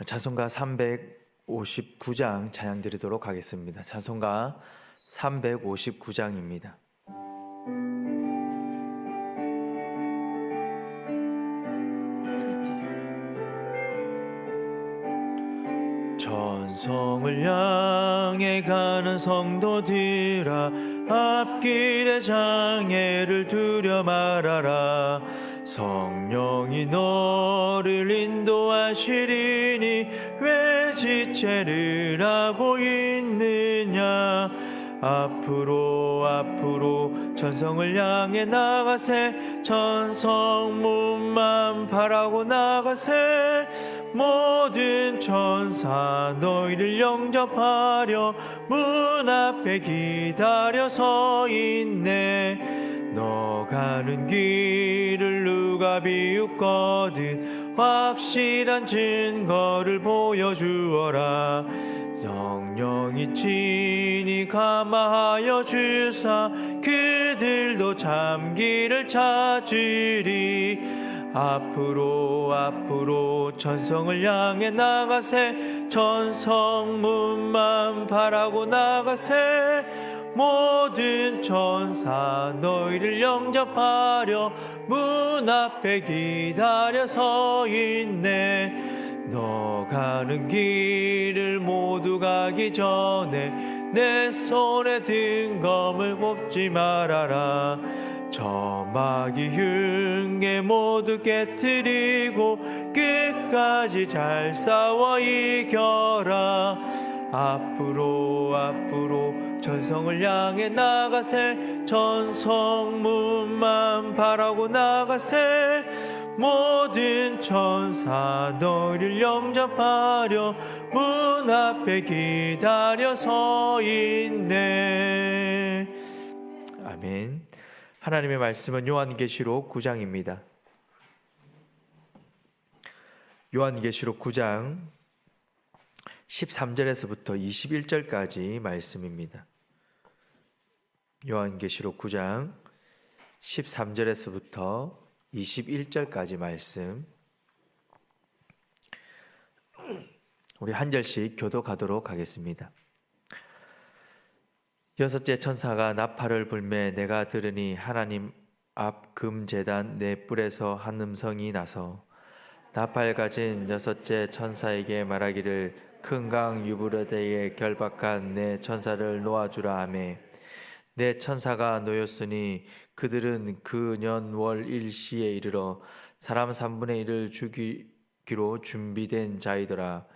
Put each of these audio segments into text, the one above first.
찬송가 359장 찬양 드리도록 하겠습니다. 찬송가 359장입니다. 천성을 향해 가는 성도들아, 앞길의 장애를 두려 말아라. 성령이 너를 인도하시리니 왜 지체를 하고 있느냐. 앞으로 천성을 향해 나가세. 천성문만 바라고 나가세. 모든 천사 너희를 영접하려 문 앞에 기다려 서 있네. 너 가는 길을 누가 비웃거든 확실한 증거를 보여주어라. 영영이 친히 감화하여 주사 그들도 참기를 찾으리. 앞으로 천성을 향해 나가세. 천성문만 바라고 나가세. 모든 천사 너희를 영접하려 문 앞에 기다려 서 있네. 너 가는 길을 모두 가기 전에 내 손에 든 검을 뽑지 말아라. 저마귀 흉에 모두 깨트리고 끝까지 잘 싸워 이겨라. 앞으로 천성을 향해 나가세. 천성문만 바라고 나가세. 모든 천사 너희를 영접하려 문 앞에 기다려 서 있네. 아멘. 하나님의 말씀은 요한계시록 9장입니다. 요한계시록 9장 13절에서부터 21절까지 말씀입니다. 요한계시록 9장 13절에서부터 21절까지 말씀, 우리 한 절씩 교독하도록 하겠습니다. 여섯째 천사가 나팔을 불매 내가 들으니 하나님 앞 금제단 네 뿔에서 한 음성이 나서 나팔 가진 여섯째 천사에게 말하기를 큰 강 유브라데에 결박한 네 천사를 놓아주라 하매 네 천사가 놓였으니 그들은 그 년 월 일시에 이르러 사람 3분의 1을 죽이기로 준비된 자이더라.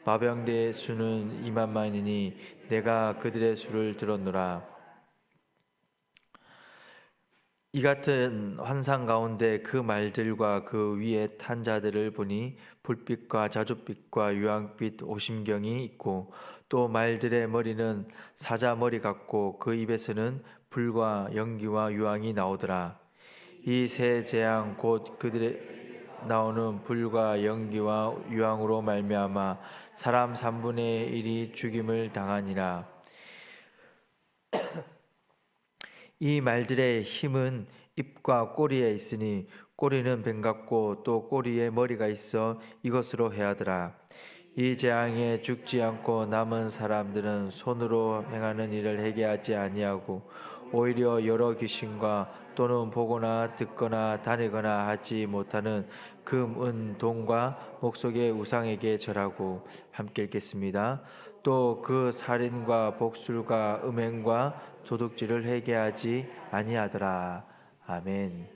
마병대의 수는 2만만이니 내가 그들의 수를 들었노라. 이 같은 환상 가운데 그 말들과 그 위에 탄 자들을 보니 불빛과 자줏빛과 유황빛 오심경이 있고 또 말들의 머리는 사자 머리 같고 그 입에서는 불과 연기와 유황이 나오더라. 이 세 재앙 곧 그들의 나오는 불과 연기와 유황으로 말미암아 사람 3분의 1이 죽임을 당하니라. 이 말들의 힘은 입과 꼬리에 있으니 꼬리는 뱀 같고 또 꼬리에 머리가 있어 이것으로 해하더라. 이 재앙에 죽지 않고 남은 사람들은 손으로 행하는 일을 회개하지 아니하고 오히려 여러 귀신과 또는 보거나 듣거나 다니거나 하지 못하는 금, 은, 동과 목석의 우상에게 절하고. 함께 읽겠습니다. 또 그 살인과 복술과 음행과 도둑질을 회개하지 아니하더라. 아멘.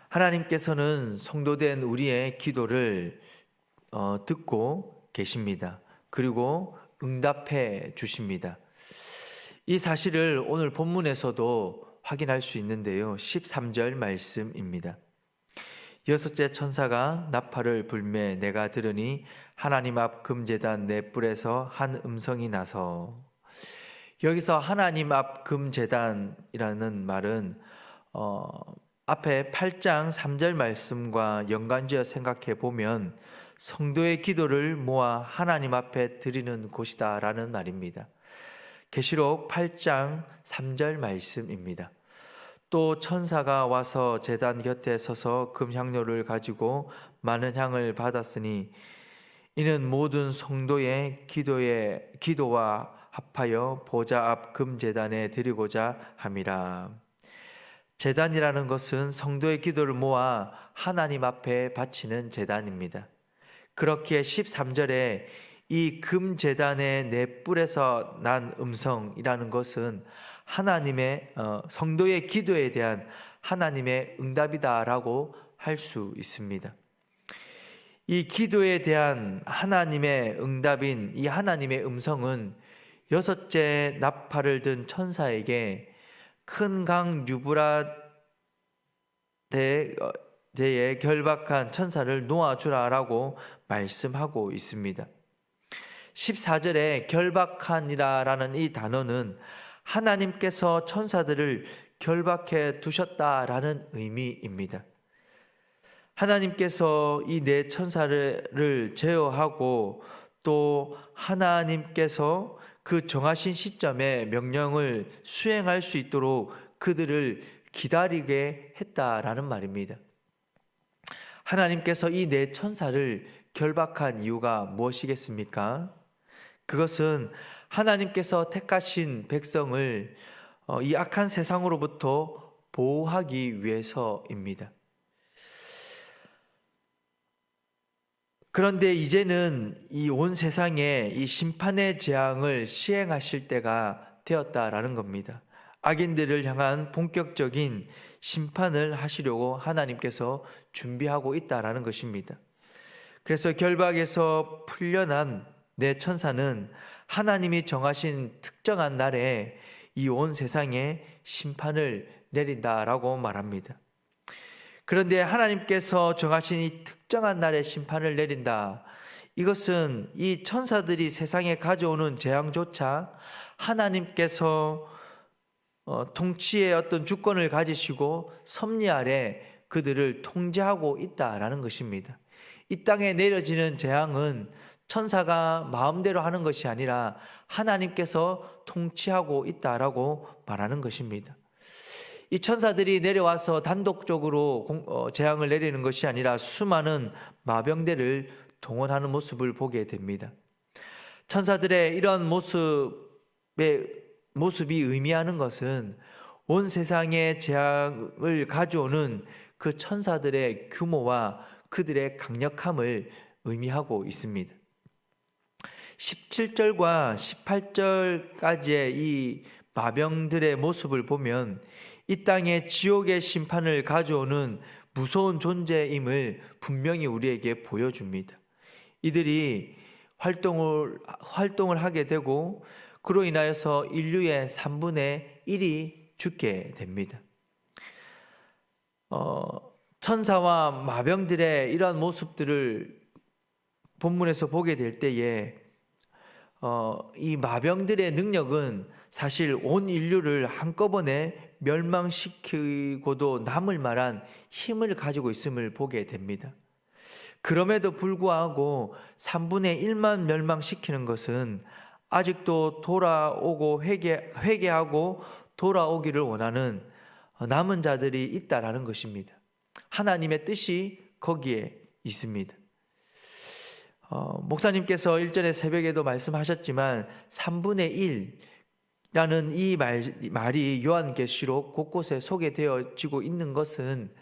하나님께서는 성도된 우리의 기도를 듣고 계십니다. 그리고 응답해 주십니다. 이 사실을 오늘 본문에서도 확인할 수 있는데요. 13절 말씀입니다. 여섯째 천사가 나팔을 불매 내가 들으니 하나님 앞 금제단 네 뿔에서 한 음성이 나서. 여기서 하나님 앞 금제단이라는 말은 앞에 8장 3절 말씀과 연관지어 생각해 보면 성도의 기도를 모아 하나님 앞에 드리는 곳이다 라는 말입니다. 계시록 8장 3절 말씀입니다. 또 천사가 와서 제단 곁에 서서 금향료를 가지고 많은 향을 받았으니 이는 모든 성도의 기도와 합하여 보좌 앞 금제단에 드리고자 함이라. 제단이라는 것은 성도의 기도를 모아 하나님 앞에 바치는 제단입니다. 그렇기에 13절에 이 금제단의 네 뿔에서 난 음성이라는 것은 하나님의 성도의 기도에 대한 하나님의 응답이다라고 할 수 있습니다. 이 기도에 대한 하나님의 응답인 이 하나님의 음성은 여섯째 나팔을 든 천사에게 큰 강 유브라데에 결박한 천사를 놓아주라라고 말씀하고 있습니다. 14절에 결박한이라는 이 단어는 하나님께서 천사들을 결박해 두셨다라는 의미입니다. 하나님께서 이 네 천사를 제어하고 또 하나님께서 그 정하신 시점에 명령을 수행할 수 있도록 그들을 기다리게 했다라는 말입니다. 하나님께서 이 네 천사를 결박한 이유가 무엇이겠습니까? 그것은 하나님께서 택하신 백성을 이 악한 세상으로부터 보호하기 위해서입니다. 그런데 이제는 이 온 세상에 이 심판의 재앙을 시행하실 때가 되었다라는 겁니다. 악인들을 향한 본격적인 심판을 하시려고 하나님께서 준비하고 있다라는 것입니다. 그래서 결박에서 풀려난 네 천사는 하나님이 정하신 특정한 날에 이 온 세상에 심판을 내린다라고 말합니다. 그런데 하나님께서 정하신 이 특정한 날에 심판을 내린다. 이것은 이 천사들이 세상에 가져오는 재앙조차 하나님께서 통치의 어떤 주권을 가지시고 섭리 아래 그들을 통제하고 있다라는 것입니다. 이 땅에 내려지는 재앙은 천사가 마음대로 하는 것이 아니라 하나님께서 통치하고 있다라고 말하는 것입니다. 이 천사들이 내려와서 단독적으로 재앙을 내리는 것이 아니라 수많은 마병대를 동원하는 모습을 보게 됩니다. 천사들의 이런 모습이 의미하는 것은 온 세상에 재앙을 가져오는 그 천사들의 규모와 그들의 강력함을 의미하고 있습니다. 17절과 18절까지의 이 마병들의 모습을 보면 이 땅에 지옥의 심판을 가져오는 무서운 존재임을 분명히 우리에게 보여줍니다. 이들이 활동을 하게 되고 그로 인하여서 인류의 3분의 1이 죽게 됩니다. 천사와 마병들의 이러한 모습들을 본문에서 보게 될 때에 이 마병들의 능력은 사실 온 인류를 한꺼번에 멸망시키고도 남을 만한 힘을 가지고 있음을 보게 됩니다. 그럼에도 불구하고 3분의 1만 멸망시키는 것은 아직도 돌아오고 회개하고 돌아오기를 원하는 남은 자들이 있다라는 것입니다. 하나님의 뜻이 거기에 있습니다. 목사님께서 일전에 새벽에도 말씀하셨지만 3분의 1라는 이 말이 요한계시록 곳곳에 소개되어지고 있는 것은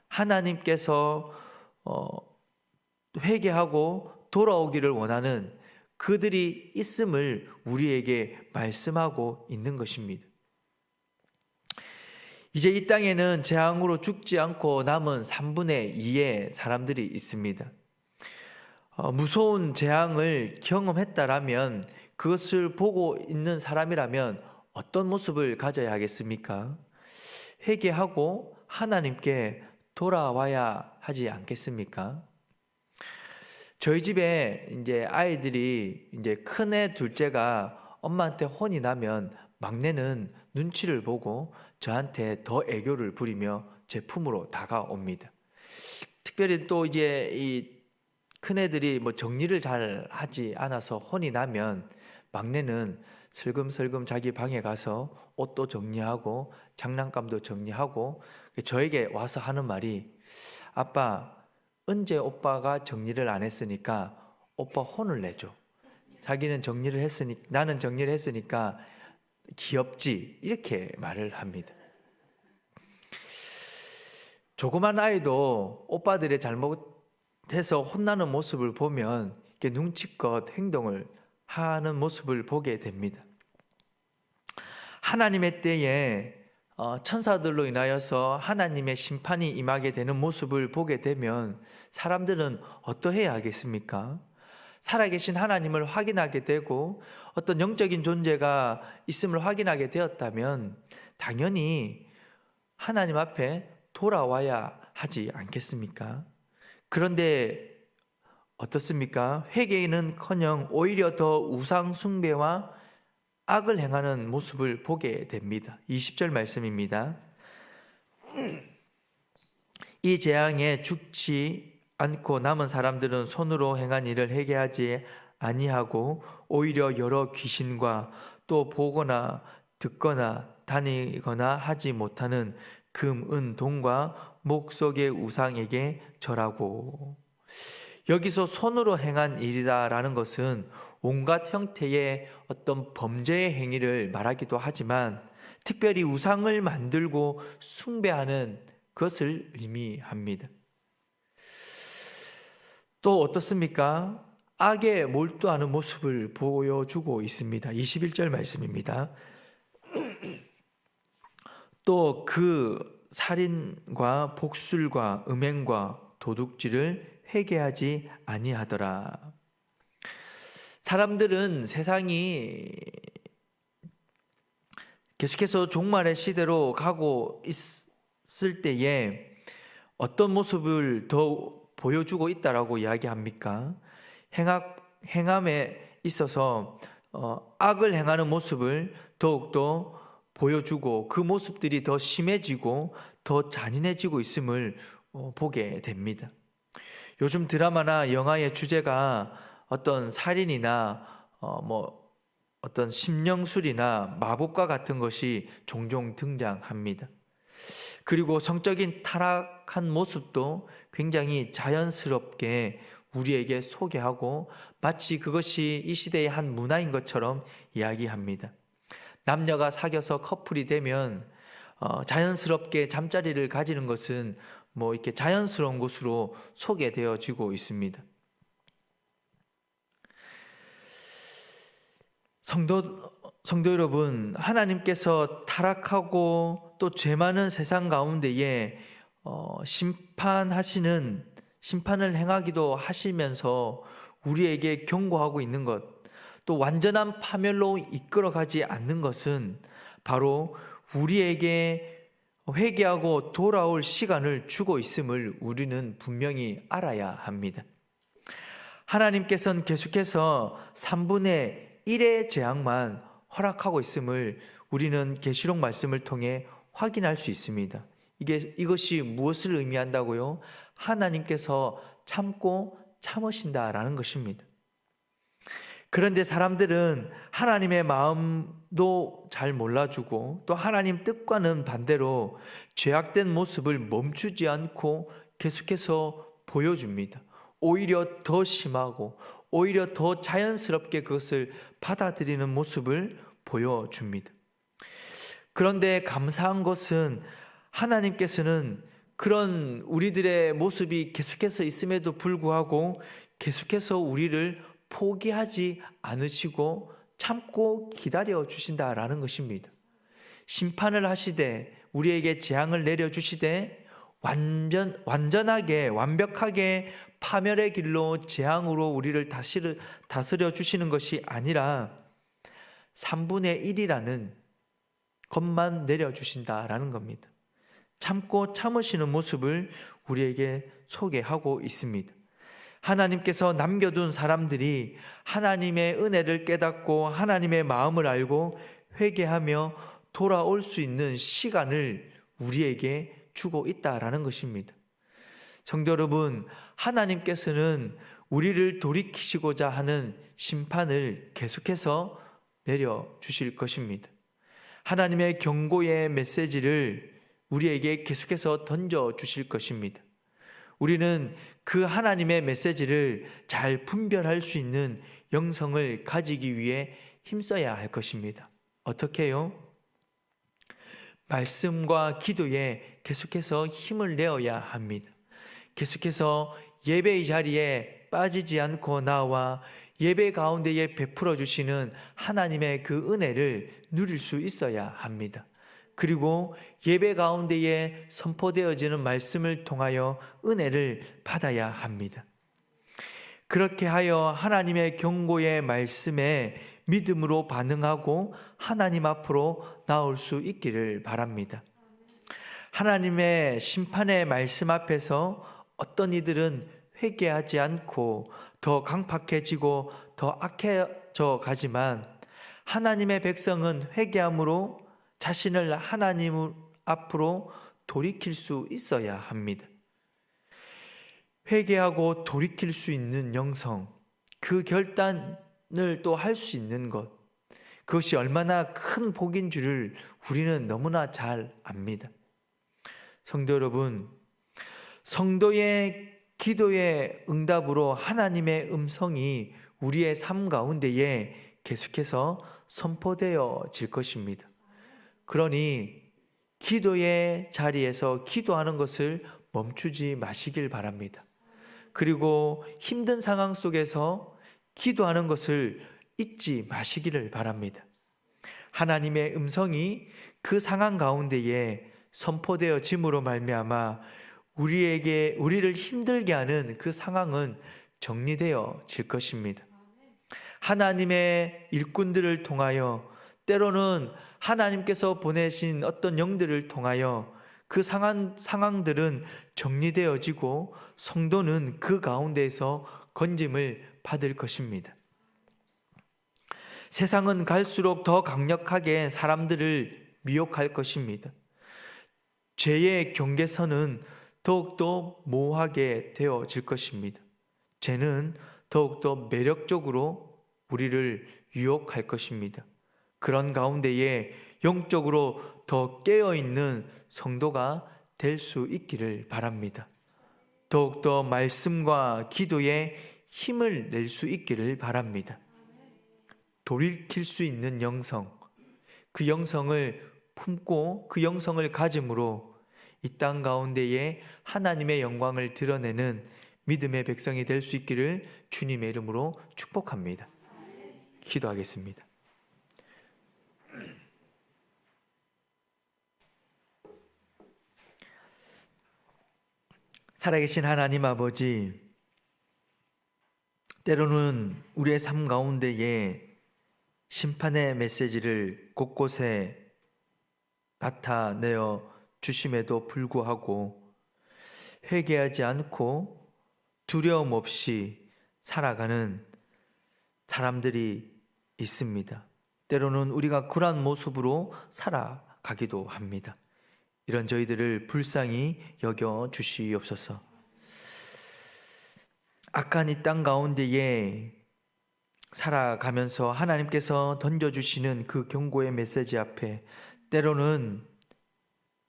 하나님께서 회개하고 돌아오기를 원하는 그들이 있음을 우리에게 말씀하고 있는 것입니다. 이제 이 땅에는 재앙으로 죽지 않고 남은 3분의 2의 사람들이 있습니다. 무서운 재앙을 경험했다라면 그것을 보고 있는 사람이라면 어떤 모습을 가져야 하겠습니까? 회개하고 하나님께 돌아와야 하지 않겠습니까? 저희 집에 이제 아이들이 이제 큰애 둘째가 엄마한테 혼이 나면 막내는 눈치를 보고 저한테 더 애교를 부리며 제 품으로 다가옵니다. 특별히 또 이제 이 큰애들이 뭐 정리를 잘 하지 않아서 혼이 나면 막내는 슬금슬금 자기 방에 가서 옷도 정리하고 장난감도 정리하고 저에게 와서 하는 말이, 아빠, 언제 오빠가 정리를 안 했으니까 오빠 혼을 내줘. 자기는 정리를 했으니, 나는 정리를 했으니까 귀엽지, 이렇게 말을 합니다. 조그만 아이도 오빠들의 잘못해서 혼나는 모습을 보면 이렇게 눈치껏 행동을 하는 모습을 보게 됩니다. 하나님의 때에 천사들로 인하여서 하나님의 심판이 임하게 되는 모습을 보게 되면 사람들은 어떠해야 하겠습니까? 살아계신 하나님을 확인하게 되고 어떤 영적인 존재가 있음을 확인하게 되었다면 당연히 하나님 앞에 돌아와야 하지 않겠습니까? 그런데 어떻습니까? 회개인은커녕 오히려 더 우상 숭배와 악을 행하는 모습을 보게 됩니다. 20절 말씀입니다. 이 재앙에 죽지 않고 남은 사람들은 손으로 행한 일을 회개하지 아니하고 오히려 여러 귀신과 또 보거나 듣거나 다니거나 하지 못하는 금, 은, 동과 목 속의 우상에게 절하고. 여기서 손으로 행한 일이라는 것은 온갖 형태의 어떤 범죄의 행위를 말하기도 하지만 특별히 우상을 만들고 숭배하는 것을 의미합니다. 또 어떻습니까? 악에 몰두하는 모습을 보여주고 있습니다. 21절 말씀입니다. 또 그 살인과 복술과 음행과 도둑질을 회개하지 아니하더라. 사람들은 세상이 계속해서 종말의 시대로 가고 있을 때에 어떤 모습을 더 보여주고 있다라고 이야기합니까? 행함에 있어서 악을 행하는 모습을 더욱더 보여주고 그 모습들이 더 심해지고 더 잔인해지고 있음을 보게 됩니다. 요즘 드라마나 영화의 주제가 어떤 살인이나 어떤 심령술이나 마법과 같은 것이 종종 등장합니다. 그리고 성적인 타락한 모습도 굉장히 자연스럽게 우리에게 소개하고 마치 그것이 이 시대의 한 문화인 것처럼 이야기합니다. 남녀가 사귀어서 커플이 되면 자연스럽게 잠자리를 가지는 것은 이렇게 자연스러운 것으로 소개되어지고 있습니다. 성도 여러분, 하나님께서 타락하고 또 죄 많은 세상 가운데에 심판을 행하기도 하시면서 우리에게 경고하고 있는 것, 또 완전한 파멸로 이끌어가지 않는 것은 바로 우리에게 회개하고 돌아올 시간을 주고 있음을 우리는 분명히 알아야 합니다. 하나님께서는 계속해서 3분의 1의 재앙만 허락하고 있음을 우리는 계시록 말씀을 통해 확인할 수 있습니다. 이것이 무엇을 의미한다고요? 하나님께서 참고 참으신다라는 것입니다. 그런데 사람들은 하나님의 마음도 잘 몰라주고 또 하나님 뜻과는 반대로 죄악된 모습을 멈추지 않고 계속해서 보여줍니다. 오히려 더 심하고 오히려 더 자연스럽게 그것을 받아들이는 모습을 보여줍니다. 그런데 감사한 것은 하나님께서는 그런 우리들의 모습이 계속해서 있음에도 불구하고 계속해서 우리를 포기하지 않으시고 참고 기다려 주신다라는 것입니다. 심판을 하시되 우리에게 재앙을 내려주시되 완전하게 완벽하게 파멸의 길로 재앙으로 우리를 다스려 주시는 것이 아니라 3분의 1이라는 것만 내려주신다라는 겁니다. 참고 참으시는 모습을 우리에게 소개하고 있습니다. 하나님께서 남겨둔 사람들이 하나님의 은혜를 깨닫고 하나님의 마음을 알고 회개하며 돌아올 수 있는 시간을 우리에게 주고 있다라는 것입니다. 성도 여러분, 하나님께서는 우리를 돌이키시고자 하는 심판을 계속해서 내려주실 것입니다. 하나님의 경고의 메시지를 우리에게 계속해서 던져주실 것입니다. 우리는 그 하나님의 메시지를 잘 분별할 수 있는 영성을 가지기 위해 힘써야 할 것입니다. 어떻게요? 말씀과 기도에 계속해서 힘을 내어야 합니다. 계속해서 예배의 자리에 빠지지 않고 나와 예배 가운데에 베풀어 주시는 하나님의 그 은혜를 누릴 수 있어야 합니다. 그리고 예배 가운데에 선포되어지는 말씀을 통하여 은혜를 받아야 합니다. 그렇게 하여 하나님의 경고의 말씀에 믿음으로 반응하고 하나님 앞으로 나올 수 있기를 바랍니다. 하나님의 심판의 말씀 앞에서 어떤 이들은 회개하지 않고 더 강팍해지고 더 악해져 가지만 하나님의 백성은 회개함으로 자신을 하나님 앞으로 돌이킬 수 있어야 합니다. 회개하고 돌이킬 수 있는 영성, 그 결단을 또 할 수 있는 것, 그것이 얼마나 큰 복인 줄을 우리는 너무나 잘 압니다. 성도 여러분, 성도의 기도의 응답으로 하나님의 음성이 우리의 삶 가운데에 계속해서 선포되어질 것입니다. 그러니 기도의 자리에서 기도하는 것을 멈추지 마시길 바랍니다. 그리고 힘든 상황 속에서 기도하는 것을 잊지 마시기를 바랍니다. 하나님의 음성이 그 상황 가운데에 선포되어짐으로 말미암아 우리를 힘들게 하는 그 상황은 정리되어질 것입니다. 하나님의 일꾼들을 통하여 때로는 하나님께서 보내신 어떤 영들을 통하여 그 상황들은 정리되어지고 성도는 그 가운데에서 건짐을 받을 것입니다. 세상은 갈수록 더 강력하게 사람들을 미혹할 것입니다. 죄의 경계선은 더욱더 모호하게 되어질 것입니다. 죄는 더욱더 매력적으로 우리를 유혹할 것입니다. 그런 가운데에 영적으로 더 깨어있는 성도가 될 수 있기를 바랍니다. 더욱더 말씀과 기도에 힘을 낼 수 있기를 바랍니다. 돌이킬 수 있는 영성, 그 영성을 품고 그 영성을 가짐으로 이 땅 가운데에 하나님의 영광을 드러내는 믿음의 백성이 될 수 있기를 주님의 이름으로 축복합니다. 기도하겠습니다. 살아계신 하나님 아버지, 때로는 우리의 삶 가운데에 심판의 메시지를 곳곳에 나타내어 주심에도 불구하고 회개하지 않고 두려움 없이 살아가는 사람들이 있습니다. 때로는 우리가 그러한 모습으로 살아가기도 합니다. 이런 저희들을 불쌍히 여겨 주시옵소서. 악한 이 땅 가운데에 살아가면서 하나님께서 던져주시는 그 경고의 메시지 앞에 때로는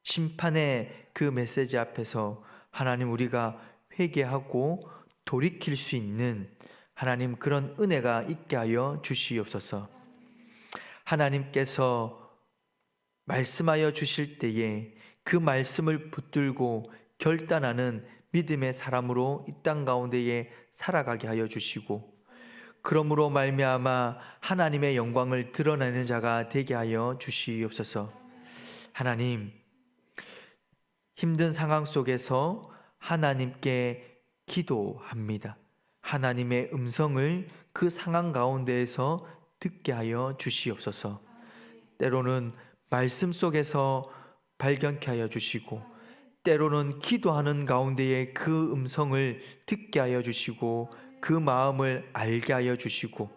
심판의 그 메시지 앞에서 하나님 우리가 회개하고 돌이킬 수 있는 하나님 그런 은혜가 있게 하여 주시옵소서. 하나님께서 말씀하여 주실 때에 그 말씀을 붙들고 결단하는 믿음의 사람으로 이 땅 가운데에 살아가게 하여 주시고 그러므로 말미암아 하나님의 영광을 드러내는 자가 되게 하여 주시옵소서. 하나님, 힘든 상황 속에서 하나님께 기도합니다. 하나님의 음성을 그 상황 가운데에서 듣게 하여 주시옵소서. 때로는 말씀 속에서 발견케 하여 주시고 때로는 기도하는 가운데에 그 음성을 듣게 하여 주시고 그 마음을 알게 하여 주시고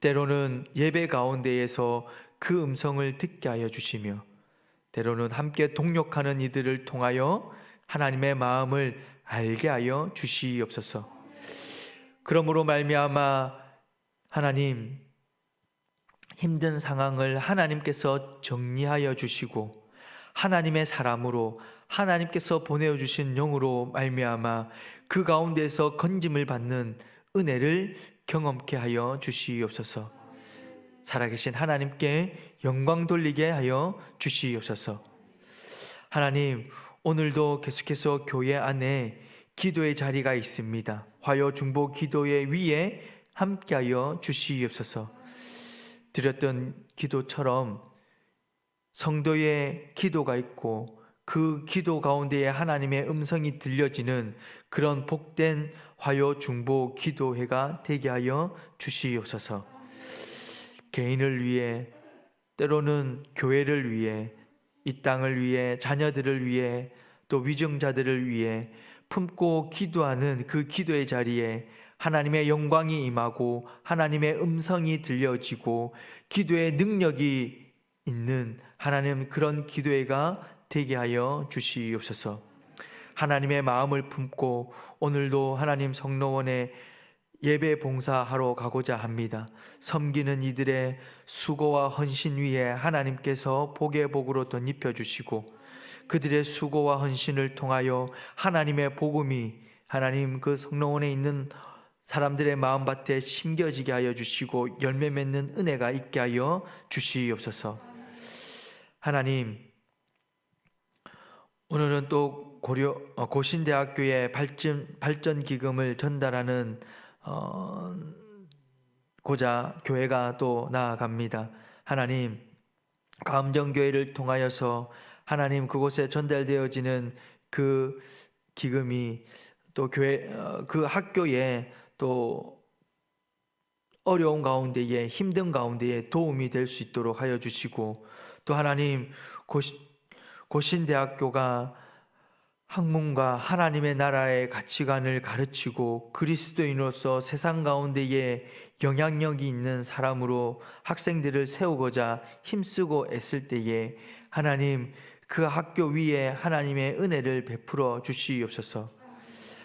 때로는 예배 가운데에서 그 음성을 듣게 하여 주시며 때로는 함께 동역하는 이들을 통하여 하나님의 마음을 알게 하여 주시옵소서. 그러므로 말미암아 하나님 힘든 상황을 하나님께서 정리하여 주시고 하나님의 사람으로 하나님께서 보내어 주신 영으로 말미암아 그 가운데서 건짐을 받는 은혜를 경험케 하여 주시옵소서. 살아계신 하나님께 영광 돌리게 하여 주시옵소서. 하나님, 오늘도 계속해서 교회 안에 기도의 자리가 있습니다. 화요 중보 기도의 위에 함께하여 주시옵소서. 드렸던 기도처럼 성도의 기도가 있고 그 기도 가운데에 하나님의 음성이 들려지는 그런 복된 화요 중보 기도회가 되게 하여 주시옵소서. 개인을 위해, 때로는 교회를 위해, 이 땅을 위해, 자녀들을 위해, 또 위정자들을 위해 품고 기도하는 그 기도의 자리에 하나님의 영광이 임하고 하나님의 음성이 들려지고 기도의 능력이 있는 하나님, 그런 기도회가 되게 하여 주시옵소서. 하나님의 마음을 품고 오늘도 하나님 성로원에 예배 봉사하러 가고자 합니다. 섬기는 이들의 수고와 헌신 위에 하나님께서 복의 복으로 덧입혀 주시고 그들의 수고와 헌신을 통하여 하나님의 복음이 하나님 그 성로원에 있는 사람들의 마음밭에 심겨지게 하여 주시고 열매 맺는 은혜가 있게 하여 주시옵소서. 하나님, 오늘은 또 고신대학교에 발전 기금을 전달하는 고자 교회가 또 나아갑니다. 하나님, 감정교회를 통하여서 하나님 그곳에 전달되어지는 그 기금이 또 교회 그 학교에 또 어려운 가운데에 힘든 가운데에 도움이 될 수 있도록 하여 주시고 또 하나님 고신대학교가 학문과 하나님의 나라의 가치관을 가르치고 그리스도인으로서 세상 가운데에 영향력이 있는 사람으로 학생들을 세우고자 힘쓰고 애쓸 때에 하나님 그 학교 위에 하나님의 은혜를 베풀어 주시옵소서.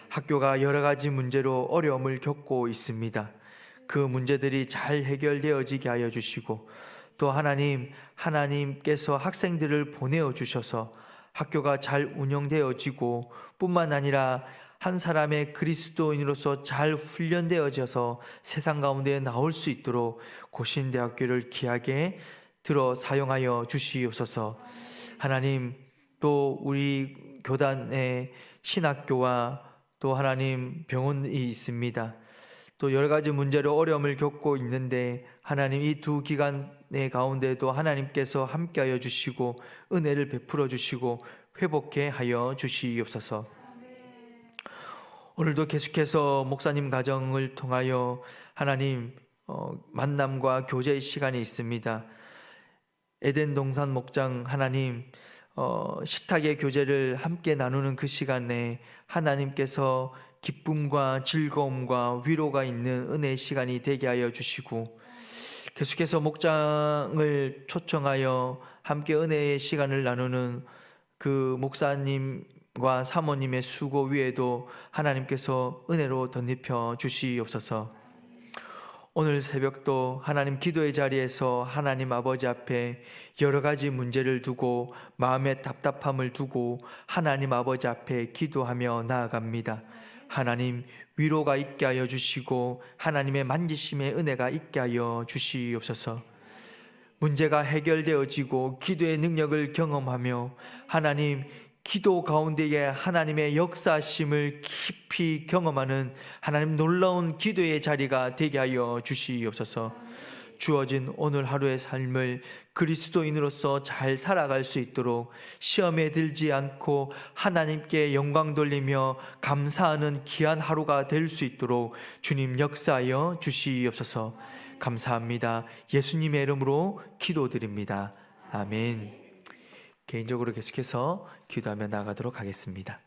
학교가 여러 가지 문제로 어려움을 겪고 있습니다. 그 문제들이 잘 해결되어지게 하여 주시고 또 하나님께서 학생들을 보내어 주셔서 학교가 잘 운영되어지고 뿐만 아니라 한 사람의 그리스도인으로서 잘 훈련되어져서 세상 가운데 나올 수 있도록 고신대학교를 귀하게 들어 사용하여 주시옵소서. 하나님, 또 우리 교단의 신학교와 또 하나님 병원이 있습니다. 또 여러 가지 문제로 어려움을 겪고 있는데 하나님 이 두 기관의 가운데도 하나님께서 함께하여 주시고 은혜를 베풀어 주시고 회복해 하여 주시옵소서. 오늘도 계속해서 목사님 가정을 통하여 하나님 만남과 교제의 시간이 있습니다. 에덴 동산 목장 하나님 식탁의 교제를 함께 나누는 그 시간에 하나님께서 기쁨과 즐거움과 위로가 있는 은혜의 시간이 되게 하여 주시고 계속해서 목장을 초청하여 함께 은혜의 시간을 나누는 그 목사님과 사모님의 수고 위에도 하나님께서 은혜로 덧입혀 주시옵소서. 오늘 새벽도 하나님 기도의 자리에서 하나님 아버지 앞에 여러 가지 문제를 두고 마음의 답답함을 두고 하나님 아버지 앞에 기도하며 나아갑니다. 하나님 위로가 있게 하여 주시고 하나님의 만지심의 은혜가 있게 하여 주시옵소서. 문제가 해결되어지고 기도의 능력을 경험하며 하나님 기도 가운데에 하나님의 역사심을 깊이 경험하는 하나님 놀라운 기도의 자리가 되게 하여 주시옵소서. 주어진 오늘 하루의 삶을 그리스도인으로서 잘 살아갈 수 있도록 시험에 들지 않고 하나님께 영광 돌리며 감사하는 귀한 하루가 될 수 있도록 주님 역사하여 주시옵소서. 감사합니다. 예수님의 이름으로 기도드립니다. 아멘. 개인적으로 계속해서 기도하며 나가도록 하겠습니다.